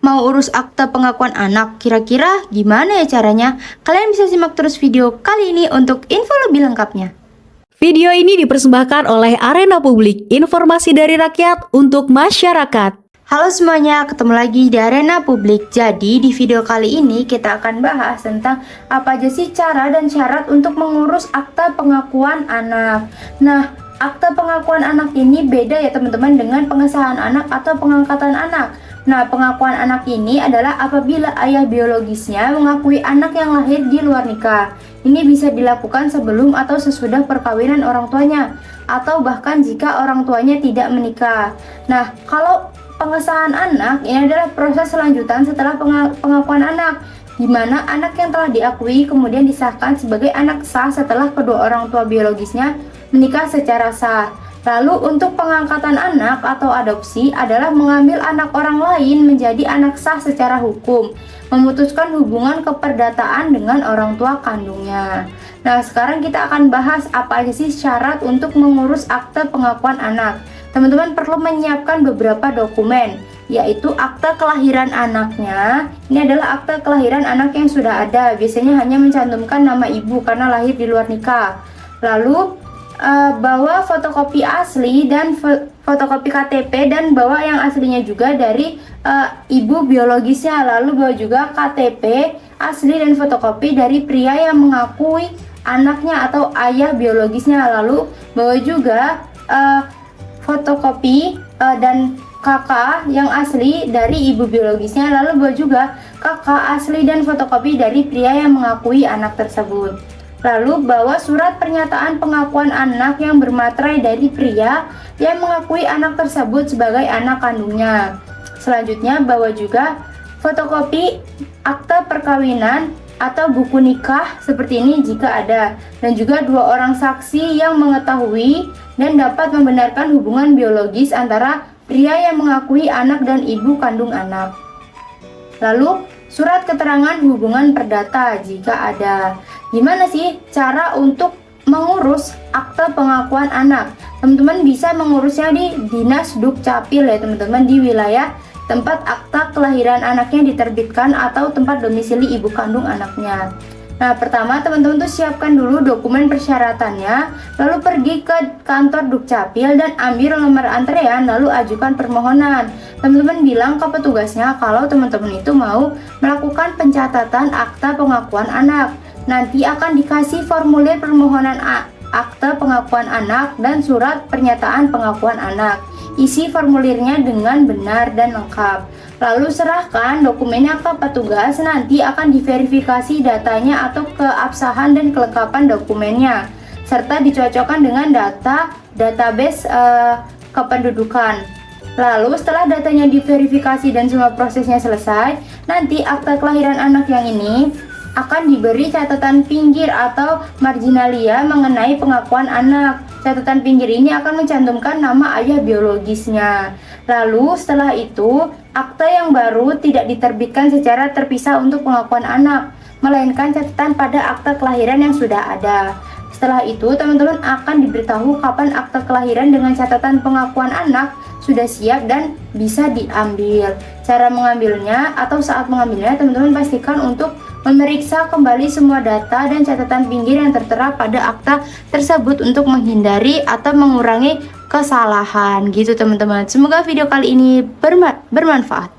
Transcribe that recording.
Mau urus akta pengakuan anak, kira-kira gimana ya caranya? Kalian bisa simak terus video kali ini untuk info lebih lengkapnya. Video ini dipersembahkan oleh Arena Publik, informasi dari rakyat untuk masyarakat. Halo semuanya, ketemu lagi di Arena Publik. Jadi di video kali ini kita akan bahas tentang apa aja sih cara dan syarat untuk mengurus akta pengakuan anak. Nah, akta pengakuan anak ini beda ya teman-teman dengan pengesahan anak atau pengangkatan anak. Nah, pengakuan anak ini adalah apabila ayah biologisnya mengakui anak yang lahir di luar nikah. Ini bisa dilakukan sebelum atau sesudah perkawinan orang tuanya, atau bahkan jika orang tuanya tidak menikah. Nah, kalau pengesahan anak ini adalah proses selanjutan setelah pengakuan anak, di mana anak yang telah diakui kemudian disahkan sebagai anak sah setelah kedua orang tua biologisnya menikah secara sah. Lalu untuk pengangkatan anak atau adopsi adalah mengambil anak orang lain menjadi anak sah secara hukum, memutuskan hubungan keperdataan dengan orang tua kandungnya. Nah, sekarang kita akan bahas apa aja sih syarat untuk mengurus akte pengakuan anak. Teman-teman perlu menyiapkan beberapa dokumen, yaitu akta kelahiran anaknya. Ini adalah akta kelahiran anak yang sudah ada, biasanya hanya mencantumkan nama ibu karena lahir di luar nikah. Lalu bawa fotokopi asli dan fotokopi KTP, dan bawa yang aslinya juga dari ibu biologisnya. Lalu bawa juga KTP asli dan fotokopi dari pria yang mengakui anaknya atau ayah biologisnya. Lalu bawa juga fotokopi dan kakak yang asli dari ibu biologisnya. Lalu bawa juga kakak asli dan fotokopi dari pria yang mengakui anak tersebut. Lalu bawa surat pernyataan pengakuan anak yang bermaterai dari pria yang mengakui anak tersebut sebagai anak kandungnya. Selanjutnya bawa juga fotokopi akta perkawinan atau buku nikah seperti ini jika ada, dan juga dua orang saksi yang mengetahui dan dapat membenarkan hubungan biologis antara pria yang mengakui anak dan ibu kandung anak. Lalu surat keterangan hubungan perdata jika ada. Gimana sih cara untuk mengurus akte pengakuan anak? Teman-teman bisa mengurusnya di Dinas Dukcapil ya teman-teman, di wilayah tempat akta kelahiran anaknya diterbitkan atau tempat domisili ibu kandung anaknya. Nah, pertama teman-teman tuh siapkan dulu dokumen persyaratannya, lalu pergi ke kantor Dukcapil dan ambil nomor antrean, lalu ajukan permohonan. Teman-teman bilang ke petugasnya kalau teman-teman itu mau melakukan pencatatan akta pengakuan anak. Nanti akan dikasih formulir permohonan akte pengakuan anak dan surat pernyataan pengakuan anak. Isi formulirnya dengan benar dan lengkap. Lalu serahkan dokumennya ke petugas, nanti akan diverifikasi datanya atau keabsahan dan kelengkapan dokumennya, serta dicocokkan dengan database kependudukan. Lalu setelah datanya diverifikasi dan semua prosesnya selesai, nanti akta kelahiran anak yang ini akan diberi catatan pinggir atau marginalia mengenai pengakuan anak. Catatan pinggir ini akan mencantumkan nama ayah biologisnya. Lalu setelah itu, akta yang baru tidak diterbitkan secara terpisah untuk pengakuan anak, melainkan catatan pada akta kelahiran yang sudah ada. Setelah itu, teman-teman akan diberitahu kapan akta kelahiran dengan catatan pengakuan anak sudah siap dan bisa diambil. Cara mengambilnya atau saat mengambilnya, teman-teman pastikan untuk memeriksa kembali semua data dan catatan pinggir yang tertera pada akta tersebut untuk menghindari atau mengurangi kesalahan gitu teman-teman. Semoga video kali ini bermanfaat.